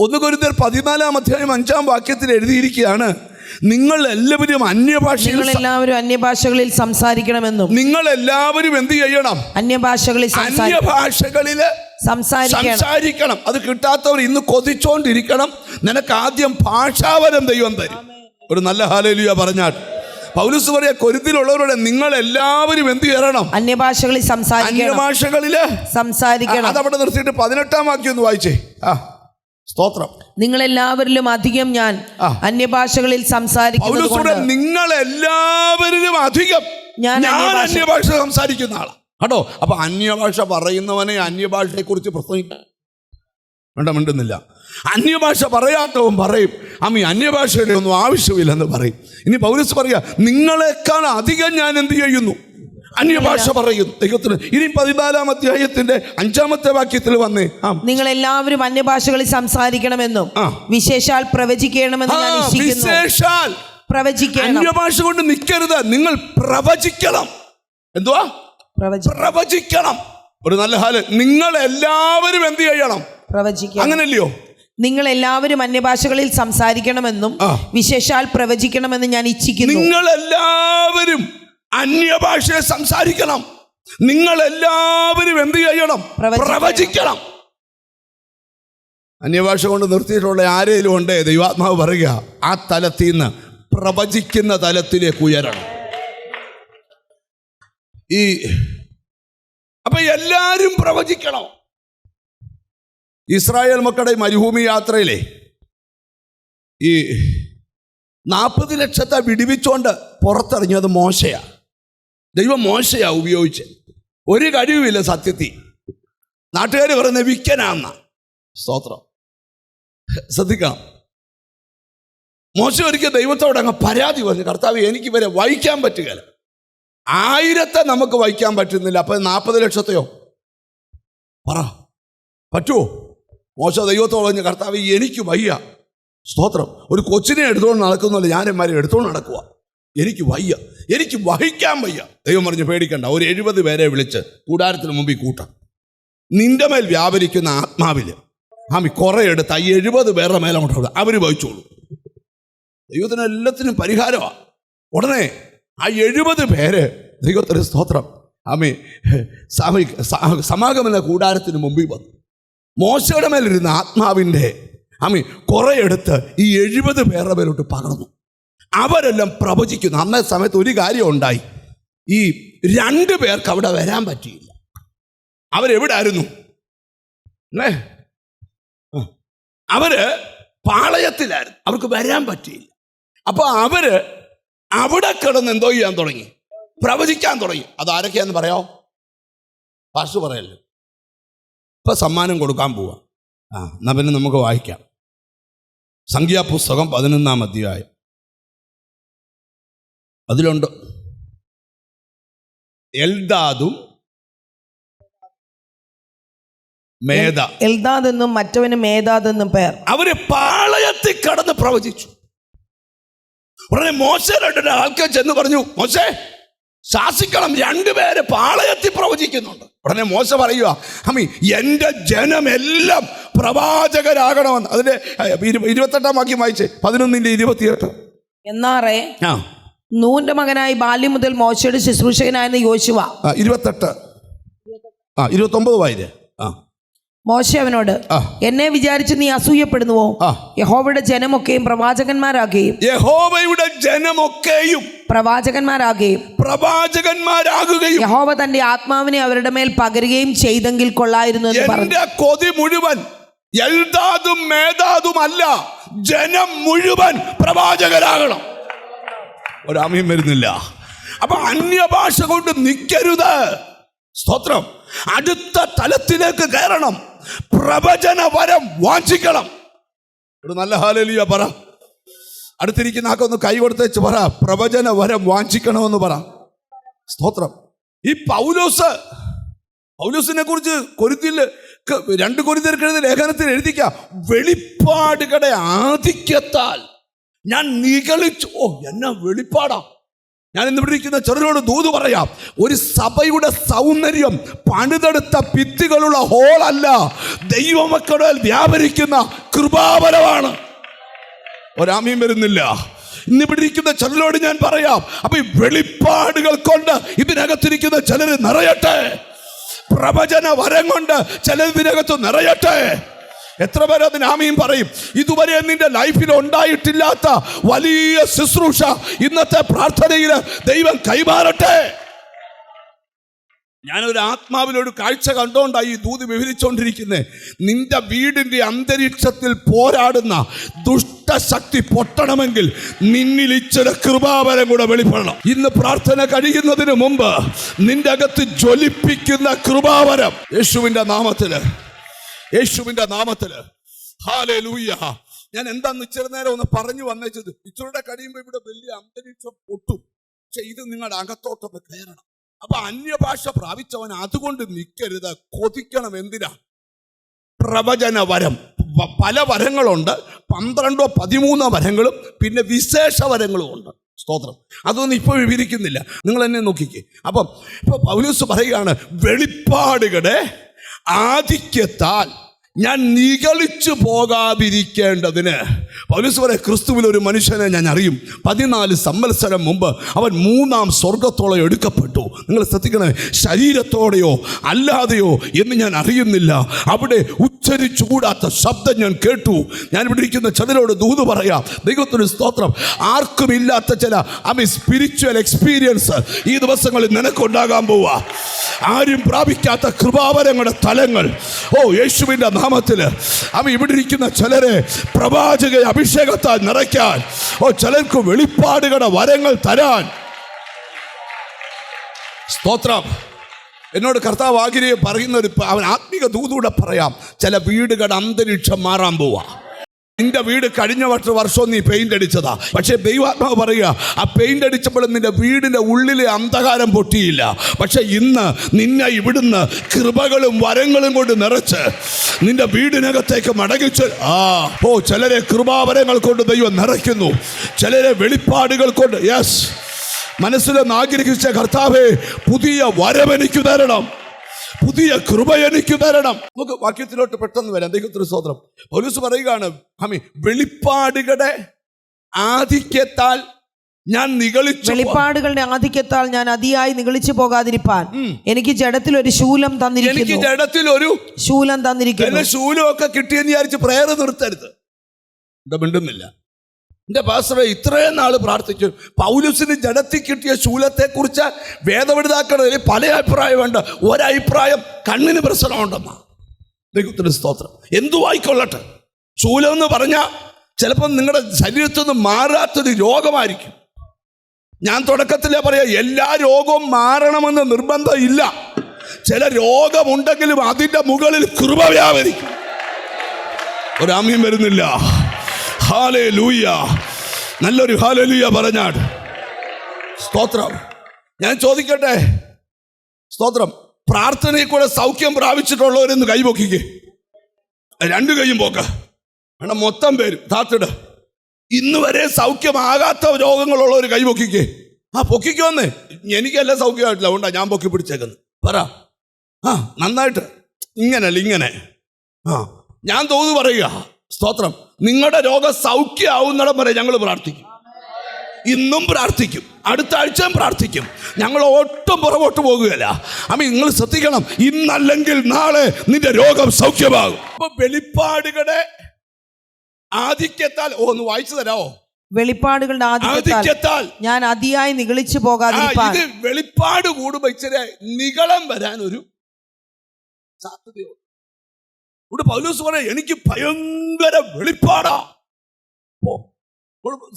1 കൊരിന്ത്യർ 14:5 എഴുതിയിരിക്കുകയാണ്, നിങ്ങൾ എല്ലാവരും അന്യഭാഷകളിൽ സംസാരിക്കണമെന്നും. നിങ്ങൾ എല്ലാവരും എന്ത് ചെയ്യണം? അന്യഭാഷകളിൽ സംസാരിക്കണം. അത് കിട്ടാത്തവർ ഇന്ന് കൊതിച്ചോണ്ടിരിക്കണം. നിനക്ക് ആദ്യം ഭാഷാവരം ദൈവം തരും. ഒരു നല്ല ഹല്ലേലൂയ പറഞ്ഞാൽ. പൗലോസ് പറയാ കൊരിന്ത്യയിലുള്ളവരോട് നിങ്ങൾ എല്ലാവരും എന്ത് ചെയ്യണം? അന്യഭാഷകളിൽ സംസാരിക്കണം. അതവിടെ നിർത്തിയിട്ട് 18-ാം വാക്യം ഒന്ന് വായിച്ചേ. സ്തോത്രം. നിങ്ങളെല്ലാവരിലും അധികം ഞാൻ അന്യഭാഷകളിൽ സംസാരിക്കുന്നത്. നിങ്ങളെല്ലാവരിലും അധികം ഞാൻ അന്യഭാഷ സംസാരിക്കുന്ന ആളാണ് കേട്ടോ. അപ്പൊ അന്യഭാഷ പറയുന്നവനെ അന്യഭാഷയെ കുറിച്ച് പ്രസംഗിക്കാൻ മിണ്ടുന്നില്ല. അന്യഭാഷ പറയാത്തവൻ പറയും അന്യഭാഷയുടെ ഒന്നും ആവശ്യമില്ലെന്ന് പറയും. ഇനി പൗലോസ് പറയുക, നിങ്ങളെക്കാൾ അധികം ഞാൻ എന്ത് ചെയ്യുന്നു? അന്യഭാഷ പറയുന്നു ദൈവത്തിന്. ഇനി 14-ാം അധ്യായത്തിന്റെ 5-ാമത്തെ വാക്യത്തിൽ വന്നേ, നിങ്ങൾ എല്ലാവരും അന്യഭാഷകളിൽ സംസാരിക്കണമെന്നും വിശേഷാൽ പ്രവചിക്കണമെന്നും ഞാൻ ഇച്ഛിക്കുന്നു. അന്യഭാഷ കൊണ്ട് നിൽക്കരുത്, നിങ്ങൾ പ്രവചിക്കണം. എന്തുവാ? പ്രവചിക്കണം. ഒരു നല്ല ഹാല്. നിങ്ങൾ എല്ലാവരും എന്ത് ചെയ്യണം? പ്രവചിക്കണം. അങ്ങനല്ലയോ? നിങ്ങൾ എല്ലാവരും അന്യഭാഷകളിൽ സംസാരിക്കണമെന്നും വിശേഷാൽ പ്രവചിക്കണമെന്ന് ഞാൻ ഇച്ഛിക്കുന്നു. നിങ്ങൾ എല്ലാവരും അന്യഭാഷയെ സംസാരിക്കണം. നിങ്ങൾ എല്ലാവരും എന്ത് ചെയ്യണം? പ്രവചിക്കണം. അന്യഭാഷ കൊണ്ട് നിർത്തിയിട്ടുള്ള ആരെങ്കിലും ഉണ്ടേ? ദൈവാത്മാവ് പറയുക, ആ തലത്തിൽ നിന്ന് പ്രവചിക്കുന്ന തലത്തിലേക്ക് ഉയരണം. അപ്പൊ എല്ലാരും പ്രവചിക്കണം. ഇസ്രായേൽ മക്കളുടെ മരുഭൂമി യാത്രയിലെ 40 ലക്ഷത്തെ വിടുവിച്ചോണ്ട് പുറത്തിറങ്ങിയത് മോശയാ. ദൈവം മോശയാ ഉപയോഗിച്ച്. ഒരു കഴിവുമില്ല സത്യത്തിൽ. നാട്ടുകാർ പറയുന്നത് വിക്കനാന്ന. സ്തോത്രം. ശ്രദ്ധിക്കണം. മോശ ഒരിക്കൽ ദൈവത്തോട് അങ്ങ് പരാതി പറഞ്ഞു, കർത്താവ് എനിക്ക് ഇവരെ വഹിക്കാൻ പറ്റുകയില്ല. 1000 നമുക്ക് വഹിക്കാൻ പറ്റുന്നില്ല, അപ്പൊ 40 ലക്ഷത്തെയോ പറ പറ്റുമോ? മോശ ദൈവത്തോട് പറഞ്ഞു, കർത്താവ് എനിക്ക് വയ്യ. സ്തോത്രം. ഒരു കൊച്ചിനെ എടുത്തോണ്ട് നടക്കുന്നില്ല, ഞാനെന്മാരെ എടുത്തോണ്ട് നടക്കുക. എനിക്ക് വയ്യ, എനിക്ക് വഹിക്കാൻ വയ്യ. ദൈവം പറഞ്ഞു, പേടിക്കണ്ട, ഒരു 70 പേരെ വിളിച്ച് കൂടാരത്തിന് മുമ്പിൽ കൂട്ടാം. നിന്റെ മേൽ വ്യാപരിക്കുന്ന ആത്മാവില് കുറെ എടുത്ത് 70 പേരുടെ മേലെ അങ്ങോട്ട് അവര് വഹിച്ചോളൂ. ദൈവത്തിന് എല്ലാത്തിനും പരിഹാരമാണ്. ഉടനെ 70 പേര് ദൈവത്തിന് സ്തോത്രം സമാഗമന കൂടാരത്തിന് മുമ്പിൽ വന്നു. മോശയുടെ മേലിരുന്ന ആത്മാവിൻ്റെ കുറെ എടുത്ത് ഈ 70 പേരുടെ മേലോട്ട് പകർന്നു. അവരെല്ലാം പ്രവചിക്കുന്നു. അന്നേ സമയത്ത് ഒരു കാര്യം ഉണ്ടായി, ഈ 2 പേർക്ക് അവിടെ വരാൻ പറ്റിയില്ല. അവരെവിടെ ആയിരുന്നു? അവര് പാളയത്തിലായിരുന്നു, അവർക്ക് വരാൻ പറ്റിയില്ല. അപ്പൊ അവര് അവിടെ കിടന്ന് എന്തോ ചെയ്യാൻ തുടങ്ങി? പ്രവചിക്കാൻ തുടങ്ങി. അത് ആരൊക്കെയാന്ന് പറയാമോ? പാസ്റ്റർ പറയല്ലോ. ഇപ്പൊ സമ്മാനം കൊടുക്കാൻ പോവാ. എന്നാ പിന്നെ നമുക്ക് വായിക്കാം. സംഖ്യാപുസ്തകം 11-ാം അധ്യായം. അതിലുണ്ട് എൽദാദും എൽദാദെന്നും മറ്റവന് മേദാദെന്നും പേർ. അവര് പാളയത്തിൽ കടന്ന് പ്രവചിച്ചു. ഉടനെ മോശയുടെ ആൾക്കാർ ചെന്ന് പറഞ്ഞു, മോശേ ശാസിക്കണം, 2 പേര് പാളയത്തിൽ പ്രവചിക്കുന്നുണ്ട്. ഉടനെ മോശ പറയുക, എൻ്റെ ജനമെല്ലാം പ്രവാചകരാകണമെന്ന്. അതിന്റെ 28-ാം വാക്യം വായിച്ചേ. 11:28. എന്നാറേ നൂന്റെ മകനായി ബാല്യം മുതൽ മോശയുടെ ശുശ്രൂഷകനായിരുന്ന യോശുവ. 29 വായിച്ചേ. മോശ അവനോട്, എന്നെ വിചാരിച്ച് നീ അസൂയപ്പെടുന്നുവോ? യഹോവയുടെ ജനമൊക്കെയും പ്രവാചകന്മാരാകുകയും പ്രവാചകന്മാരാകുകയും യഹോവ തന്റെ ആത്മാവിനെ അവരുടെ മേൽ പകരുകയും ചെയ്തെങ്കിൽ കൊള്ളായിരുന്നു എന്ന് പറഞ്ഞു. കൊതി മുഴുവൻ എൽദാദും മേദാദും അല്ല, ജനം മുഴുവൻ പ്രവാചകരാകണം. ഒരാമയും വരുന്നില്ല. അപ്പൊ അന്യഭാഷ കൊണ്ട് നിൽക്കരുത്. സ്തോത്രം. അടുത്ത തലത്തിലേക്ക് കയറണം. പ്രവചന വരം വാഞ്ചിക്കണം. ഒരു നല്ല ഹല്ലേലൂയ പറ. അടുത്തിരിക്കുന്ന ആക്കൊന്ന് കൈ കൊടുത്തേച്ച് പറ, പ്രവചന വരം വാഞ്ചിക്കണമെന്ന് പറ. സ്തോത്രം. ഈ പൗലോസിനെ കുറിച്ച് കൊരിന്ത്യയിൽ 2 കൊരിന്ത്യർക്കെഴുതിയ ലേഖനത്തിൽ എഴുതിക്ക, വെളിപ്പാടുകളുടെ ആധിക്യത്താൽ ഞാൻ നിഗളിച്ചു. എന്നാ വെളിപ്പാടാ! ഞാൻ ഇന്ന് ഇവിടെ ഇരിക്കുന്ന ചെറുതോട് ദൂത് പറയാം. ഒരു സഭയുടെ സൗന്ദര്യം പണിതെടുത്ത ഭിത്തികളുള്ള ഹോളല്ല, ദൈവമക്കളിൽ വ്യാപരിക്കുന്ന കൃപാവരമാണ്. ഒരാമയും വരുന്നില്ല. ഇന്നിവിടെ ഇരിക്കുന്ന ചിലരോട് ഞാൻ പറയാം, അപ്പൊ ഈ വെളിപ്പാടുകൾ കൊണ്ട് ഇതിനകത്തിരിക്കുന്ന ചിലർ നിറയട്ടെ. പ്രവചന വരം കൊണ്ട് ചിലർ ഇതിനകത്ത് നിറയട്ടെ. എത്ര പേര് അതിന് ആമീൻ പറയും? ഇതുവരെ നിന്റെ ലൈഫിൽ ഉണ്ടായിട്ടില്ലാത്ത വലിയ ശുശ്രൂഷ ഇന്നത്തെ പ്രാർത്ഥനയിൽ ദൈവം കൈമാറട്ടെ. ഞാനൊരു ആത്മാവിലൊരു കാഴ്ച കണ്ടോണ്ടായി ഈ ദൂത് വിവരിച്ചുകൊണ്ടിരിക്കുന്നത്. നിന്റെ വീടിന്റെ അന്തരീക്ഷത്തിൽ പോരാടുന്ന ദുഷ്ടശക്തി പൊട്ടണമെങ്കിൽ നിന്നിൽ ഇച്ചിരി കൃപാവരം കൂടെ വെളിപ്പെടണം. ഇന്ന് പ്രാർത്ഥന കഴിയുന്നതിന് മുമ്പ് നിന്റെ അകത്ത് ജ്വലിപ്പിക്കുന്ന കൃപാവരം യേശുവിന്റെ നാമത്തില്, യേശുവിന്റെ നാമത്തില്. ഹല്ലേലൂയ. ഞാൻ എന്താന്ന് ഇച്ചിരി നേരം ഒന്ന് പറഞ്ഞു വന്നേച്ചത്, ഇച്ചിരിയുടെ കഴിയുമ്പോൾ ഇവിടെ വലിയ അന്തരീക്ഷം പൊട്ടും. പക്ഷെ ഇത് നിങ്ങളുടെ അകത്തോട്ടൊന്ന് കയറണം. അപ്പൊ അന്യഭാഷ പ്രാപിച്ചവൻ അതുകൊണ്ട് നിൽക്കരുത്, കൊതിക്കണം. എന്തിനാ? പ്രവചന വരം. പല വരങ്ങളുണ്ട്, 12 13 വരങ്ങളും പിന്നെ വിശേഷ വരങ്ങളും ഉണ്ട്. സ്തോത്രം. അതൊന്നും ഇപ്പോൾ വിവരിക്കുന്നില്ല, നിങ്ങൾ എന്നെ നോക്കിക്കേ. അപ്പം ഇപ്പൊ പൗലോസ് പറയുകയാണ്, വെളിപ്പാടുകളുടെ ആധിക്യത്താൽ ഞാൻ നിഗളിച്ചു പോകാതിരിക്കേണ്ടതിന്. പൗലോസ് പറയും, ക്രിസ്തുവിൽ ഒരു മനുഷ്യനെ ഞാൻ അറിയും, 14 സംവത്സരം മുമ്പ് അവൻ 3-ാം സ്വർഗത്തോളം എടുക്കപ്പെട്ടു. നിങ്ങൾ ശ്രദ്ധിക്കണേ, ശരീരത്തോടെയോ അല്ലാതെയോ എന്ന് ഞാൻ അറിയുന്നില്ല. അവിടെ ഉച്ചരിച്ചുകൂടാത്ത ശബ്ദം ഞാൻ കേട്ടു. ഞാൻ ഇവിടെ ഇരിക്കുന്ന ചിലരോട് ദൂത് പറയാം, ദൈവത്തിന് സ്തോത്രം. ആർക്കുമില്ലാത്ത ചില സ്പിരിച്വൽ എക്സ്പീരിയൻസ് ഈ ദിവസങ്ങളിൽ നിനക്കുണ്ടാകാൻ പോവാ. ആരും പ്രാപിക്കാത്ത കൃപാവരങ്ങളുടെ തലങ്ങൾ, ഓ യേശുവിന്റെ നാമത്തില്. ഇവിടെ ഇരിക്കുന്ന ചിലരെ പ്രവാചക അഭിഷേകത്താൽ നിറയ്ക്കാൻ, ഓ ചിലർക്ക് വെളിപ്പാടുകളുടെ വരങ്ങൾ തരാൻ. സ്തോത്രം. എന്നോട് കർത്താവ് ആഗ്രഹം പറയുന്ന ഒരു അവൻ ആത്മീക ദൂതൂടെ പറയാം, ചില വീടുകളുടെ അന്തരീക്ഷം മാറാൻ പോവാ. നിന്റെ വീട് കഴിഞ്ഞ വർഷം നീ പെയിന്റ് അടിച്ചതാ, പക്ഷെ ദൈവാത്മാവ് പറയുക, ആ പെയിന്റ് അടിച്ചപ്പോഴും നിന്റെ വീടിന്റെ ഉള്ളിലെ അന്ധകാരം പൊട്ടിയില്ല. പക്ഷെ ഇന്ന് നിന്നെ ഇവിടുന്ന് കൃപകളും വരങ്ങളും കൊണ്ട് നിറച്ച് നിന്റെ വീടിനകത്തേക്ക് മടങ്ങിച്ച് ചിലരെ കൃപാവരങ്ങൾ കൊണ്ട് ദൈവം നിറയ്ക്കുന്നു, ചിലരെ വെളിപ്പാടുകൾ കൊണ്ട്. യെസ്, മനസ്സിലൊന്ന് ആഗ്രഹിച്ച കർത്താവേ, പുതിയ വരമെനിക്ക് തരണം, പുതിയ കൃപ എനിക്ക് തരണം. നമുക്ക് വാക്യത്തിലോട്ട് പെട്ടെന്ന് വരാം. ദൈവത്തിന് സ്തോത്രം. പൗലോസ് പറയുകയാണ്, വെളിപ്പാടുകളുടെ ആധിക്യത്താൽ ഞാൻ നിഗളിച്ചു. വെളിപ്പാടുകളുടെ ആധിക്യത്താൽ ഞാൻ അതിയായി നിഗളിച്ചു പോകാതിരിപ്പാൻ എനിക്ക് ജഡത്തിൽ ഒരു ശൂലം തന്നിരിക്കുന്നു. എനിക്ക് ജഡത്തിൽ ഒരു ശൂലം തന്നിരിക്കുന്നു. ശൂലമൊക്കെ കിട്ടിയെന്ന് വിചാരിച്ച് പ്രേയർ നിർത്തരുത്. എന്താ മിണ്ടുന്നില്ല? എന്റെ പാസ്റ്ററെ ഇത്രയും നാൾ പ്രാർത്ഥിച്ചു, പൗലോസിന് ജഡത്തിൽ കിട്ടിയ ശൂലത്തെ കുറിച്ച് വേദപഠിതാക്കളിൽ പല അഭിപ്രായമുണ്ട്. ഒരഭിപ്രായം കണ്ണിന് പ്രശ്നമുണ്ടെന്നാ. ദൈവത്തിന്റെ സ്തോത്രം. എന്തുവായിക്കൊള്ളട്ടെ, ശൂലം എന്ന് പറഞ്ഞാൽ ചിലപ്പോൾ നിങ്ങളുടെ ശരീരത്തിൽ നിന്ന് മാറാത്തൊരു രോഗമായിരിക്കും. ഞാൻ തുടക്കത്തിലേ പറയാം, എല്ലാ രോഗവും മാറണമെന്ന് നിർബന്ധം ഇല്ല. ചില രോഗമുണ്ടെങ്കിലും അതിൻ്റെ മുകളിൽ കൃപ വ്യാപരിക്കും. ഒരാമ്യം വരുന്നില്ല. ഹല്ലേലൂയ. നല്ലൊരു ഹല്ലേലൂയ പറഞ്ഞാട്. സ്തോത്രം. ഞാൻ ചോദിക്കട്ടെ, സ്തോത്രം, പ്രാർത്ഥനയിൽ കൂടെ സൗഖ്യം പ്രാപിച്ചിട്ടുള്ളവരെന്ന് കൈപൊക്കിക്കേ. 2 കൈയും പോക്ക വേണം, മൊത്തം പേരും താത്തിട്. ഇന്ന് വരെ സൗഖ്യമാകാത്ത രോഗങ്ങളുള്ളവർ കൈപൊക്കിക്കേ. പൊക്കിക്കോന്നേ. എനിക്കല്ല സൗഖ്യമായിട്ടില്ല, അതുകൊണ്ടാ ഞാൻ പൊക്കി പിടിച്ചേക്കുന്നത്. പറ. നന്നായിട്ട് ഇങ്ങനല്ല, ഇങ്ങനെ. ഞാൻ തോന്നു പറയുക. സ്തോത്രം. നിങ്ങളുടെ രോഗം സൗഖ്യമാവുന്നിടം വരെ ഞങ്ങൾ പ്രാർത്ഥിക്കും. ഇന്നും പ്രാർത്ഥിക്കും, അടുത്ത ആഴ്ചയും പ്രാർത്ഥിക്കും. ഞങ്ങൾ ഒട്ടും പുറകോട്ട് പോകുകയല്ല. നിങ്ങൾ ശ്രദ്ധിക്കണം, ഇന്നല്ലെങ്കിൽ നാളെ നിന്റെ രോഗം സൗഖ്യമാകും. അപ്പൊ വെളിപ്പാടുകളുടെ ആധിക്യത്താൽ, ഒന്ന് വായിച്ചു തരാമോ? വെളിപ്പാടുകളുടെ ആധിക്യത്താൽ ഞാൻ അതിയായി നിഗളിച്ചു പോകാതിരിപ്പാൻ. ഇത് വെളിപ്പാട് കൂടുമ്പോ ഇച്ചിരി നിഗളം വരാൻ ഒരു സാധ്യതയുണ്ട്. ഇവിടെ പൗലോസ് പറയാം, എനിക്ക് ഭയങ്കര വെളിപ്പാടാ.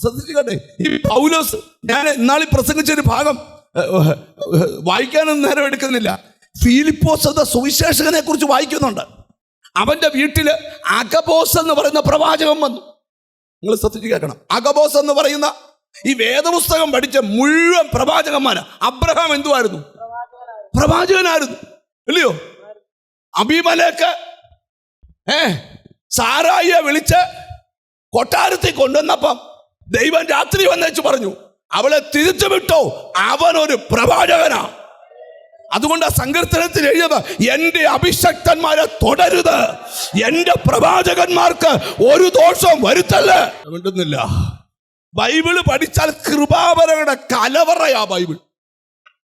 ശ്രദ്ധിച്ചിട്ടെ, ഈ പൗലോസ്, ഞാൻ ഇന്നാളി പ്രസംഗിച്ചൊരു ഭാഗം വായിക്കാനൊന്നും നേരം എടുക്കുന്നില്ല. ഫിലിപ്പോസ് എന്ന സുവിശേഷകനെ കുറിച്ച് വായിക്കുന്നുണ്ട്. അവന്റെ വീട്ടില് അഗബോസ് എന്ന് പറയുന്ന പ്രവാചകൻ വന്നു. നിങ്ങൾ ശ്രദ്ധിച്ച് കേൾക്കണം. അഗബോസ് എന്ന് പറയുന്ന ഈ വേദപുസ്തകം പഠിച്ച മുഴുവൻ പ്രവാചകന്മാരാ. അബ്രഹാം എന്തുവായിരുന്നു? പ്രവാചകനായിരുന്നു, ഇല്ലയോ? അബീമലേക്ക് സാറായിയെ വിളിച്ച് കൊട്ടാരത്തിൽ കൊണ്ടുവന്നപ്പം ദൈവം രാത്രി വന്നേച്ച് പറഞ്ഞു, അവളെ തിരിച്ചു വിട്ടോ, അവനൊരു പ്രവാചകനാ. അതുകൊണ്ട് ആ സങ്കീർത്തനത്തിൽ എഴുതിയത്, എന്റെ അഭിഷക്തന്മാരെ തുടരുത്, എന്റെ പ്രവാചകന്മാർക്ക് ഒരു ദോഷവും വരുത്തല്ലേ. വേണ്ടുന്നില്ല. ബൈബിള് പഠിച്ചാൽ കൃപാവരങ്ങളുടെ കലവറയാ ബൈബിൾ.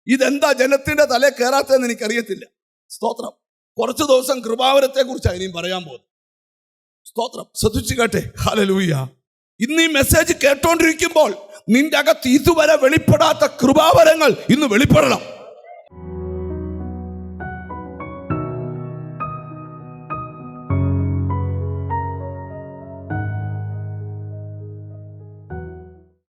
ഇതെന്താ ജനത്തിന്റെ തലേ കയറാത്തതെന്ന് എനിക്കറിയത്തില്ല. സ്തോത്രം. കുറച്ച് ദിവസം കൃപാവരത്തെ കുറിച്ചാണ് ഇനിയും പറയാൻ പോകുന്നത്. സ്തോത്രം. ശ്രദ്ധിച്ചു കേട്ടെ. ഹല്ലേലൂയ. ഇന്ന് ഈ മെസ്സേജ് കേട്ടോണ്ടിരിക്കുമ്പോൾ നിന്റെ അകത്ത് ഇതുവരെ വെളിപ്പെടാത്ത കൃപാവരങ്ങൾ ഇന്ന് വെളിപ്പെടണം.